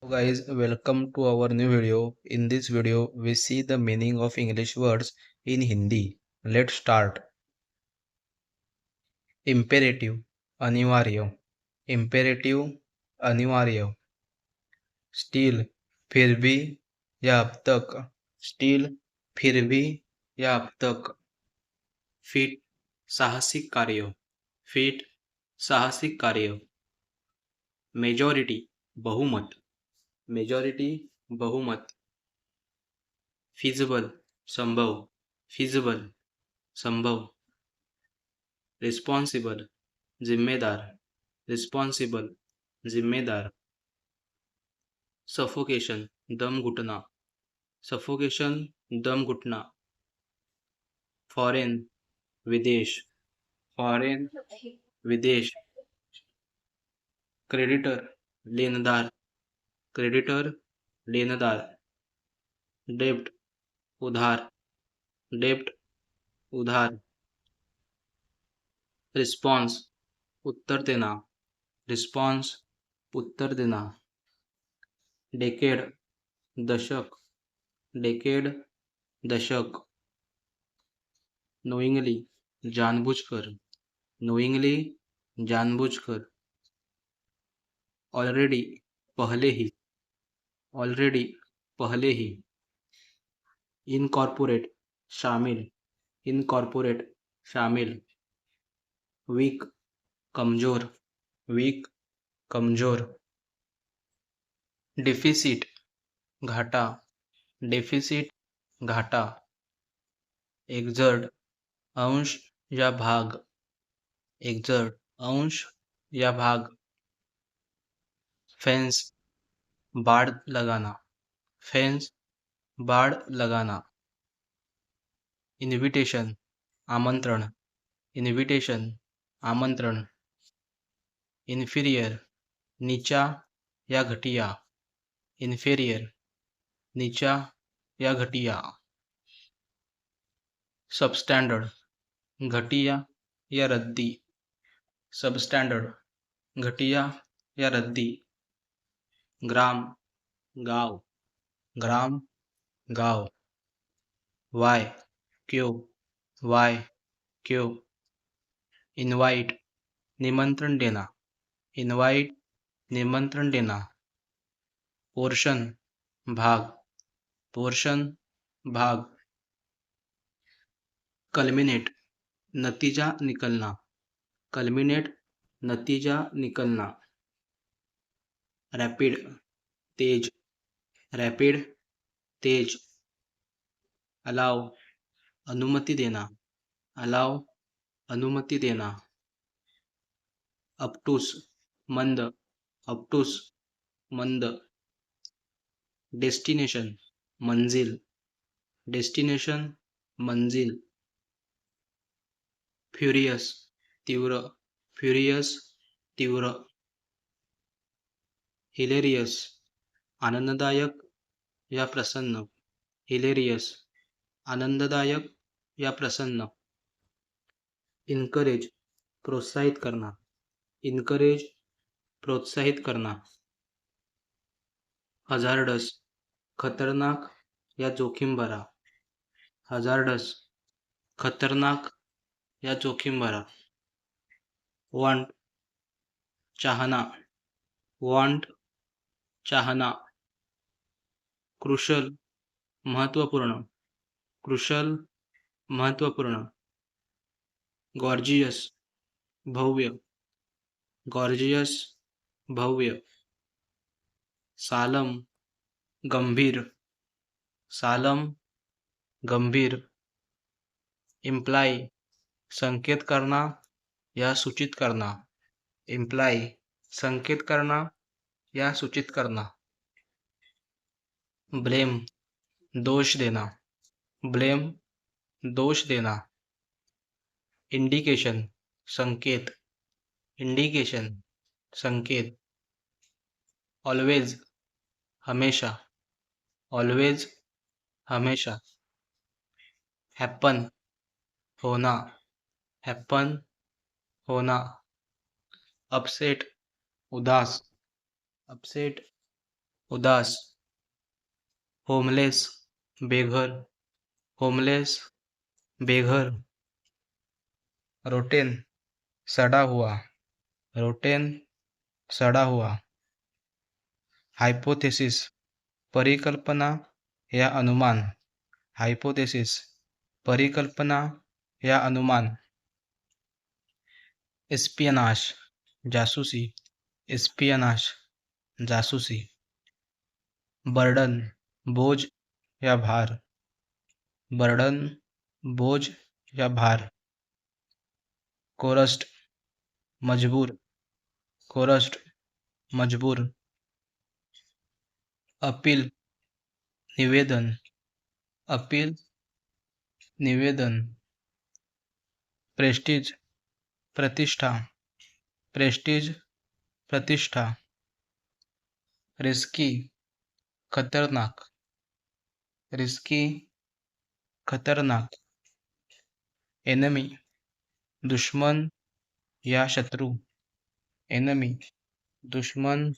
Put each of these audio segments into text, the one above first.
Guys, welcome to our new video. In this video, we see the meaning of English words in Hindi. Let's start. Imperative, अनिवार्य. Imperative, अनिवार्य. Still, फिर भी या अब तक. Still, फिर भी या अब तक. Fit, साहसिक कार्य. Fit, साहसिक कार्य. Majority, बहुमत. Majority, बहुमत. Feasible, संभव. Feasible, संभव. रिस्पॉन्सिबल, जिम्मेदार. रिस्पॉन्सिबल, जिम्मेदार. सफोकेशन, दम घुटना. सफोकेशन, दम घुटना. फॉरेन, विदेश. फॉरेन, विदेश. क्रेडिटर, लेनदार. क्रेडिटर, लेनदार. डेब्ट, उधार. डेब्ट, उधार. रिस्पॉन्स, उत्तर देना. रिस्पॉन्स, उत्तर देना. डेकेड, दशक. डेकेड, दशक. नोइंगली, जानबूझकर. नोइंगली, जानबूझकर. ऑलरेडी, पहले ही. ऑलरेडी, पहले ही. इनकॉर्पोरेट, शामिल. इनकॉर्पोरेट, शामिल. वीक, कमजोर. वीक, कमजोर. डिफिसिट, घाटा. डिफिसिट, घाटा. एक्झर्ड, अंश या भाग. एक्झर्ड, अंश या भाग. फेंस, बाड़ लगाना. फेंस, बाड़ लगाना. इन्विटेशन, आमंत्रण. इन्विटेशन, आमंत्रण. इन्फीरियर, नीचा या घटिया. इन्फीरियर, नीचा या घटिया. सबस्टैंडर्ड, घटिया या रद्दी. सबस्टैंडर्ड, घटिया या रद्दी. ग्राम, गाव. ग्राम, गाव. वाय, क्यों. वाय, क्यों. इनवाइट, निमंत्रण देना. इनवाइट, निमंत्रण देना. पोर्शन, भाग. पोर्शन, भाग. कल्मिनेट, नतीजा निकलना. कल्मिनेट, नतीजा निकलना. रैपिड, तेज. रैपिड, तेज. अलाउ, अनुमति देना. अलाउ, अनुमति देना. अपटूस, मंद. अपटूस, मंद. डेस्टिनेशन, मंजिल. डेस्टिनेशन, मंजिल. फ्युरियस, तीव्र. फ्युरियस, तीव्र. हिलेरियस, आनंददायक या प्रसन्न. हिलेरियस, आनंददायक या प्रसन्न. इनकरेज, प्रोत्साहित करना. इनकरेज, प्रोत्साहित करना. हजार्डस, खतरनाक या जोखीम भरा. हजार्डस, खतरनाक या जोखीम भरा. वॉन्ट, चाहना. वॉन्ट, चाहना. क्रुशल, महत्वपूर्ण. क्रुशल, महत्वपूर्ण. गॉर्जियस, भव्य. गॉर्जियस, भव्य. सालम, गंभीर. सालम, गंभीर. इम्प्लाय, संकेत करना या सूचित करना. इम्प्लाय, संकेत करना या सूचित करना. ब्लेम, दोष देना. ब्लेम, दोष देना. इंडिकेशन, संकेत. इंडिकेशन, संकेत. ऑलवेज, हमेशा. ऑलवेज, हमेशा. हॅपन, होना. हॅपन, होना. अपसेट, उदास. अपसेट, उदास, होमलेस, बेघर, होमलेस, बेघर, रोटेन, सड़ा हुआ, रोटेन, सड़ा हुआ, हाइपोथेसिस, परिकल्पना या अनुमान, हाइपोथेसिस, परिकल्पना या अनुमान, एस्पियनाश, जासूसी, एस्पियनाश, जासूसी, बर्डन, बोझ या भार, बर्डन, बोझ या भार, कोरस्ट, मजबूर, कोरस्ट, मजबूर, अपील, निवेदन, अपील, निवेदन, प्रेस्टीज, प्रतिष्ठा, प्रेस्टीज, प्रतिष्ठा, रिस्की, खतरनाक, रिस्की, खतरनाक, एनिमी, दुश्मन या शत्रु, एनिमी, दुश्मन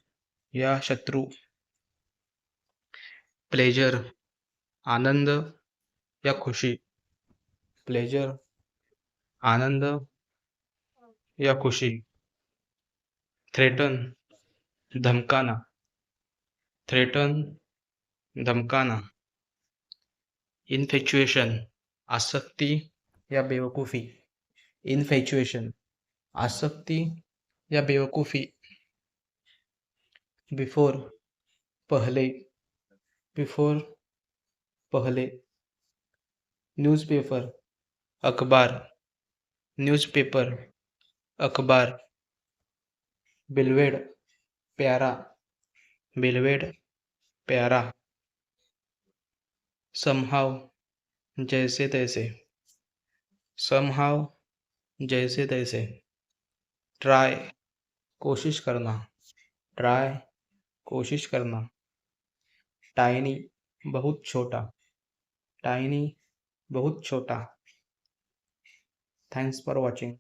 या शत्रु, प्लेजर, आनंद या खुशी, प्लेजर, आनंद या खुशी, थ्रेटन, धमकाना, थ्रेटन, धमकाना, इन्फेच्युएशन, आसक्ती या बेवकूफी, इन्फेच्युएशन, आसक्ती या बेवकूफी, बिफोर, पहले, बिफोर, पहले, न्यूज़पेपर, अखबार, न्यूज़पेपर, अखबार, बिलवेड, प्यारा, बिलवेड, प्यारा, समहाव, जैसे तैसे, समहाव, जैसे तैसे, ट्राई, कोशिश करना, ट्राई, कोशिश करना, टाइनी, बहुत छोटा, टाइनी, बहुत छोटा. Thanks for watching.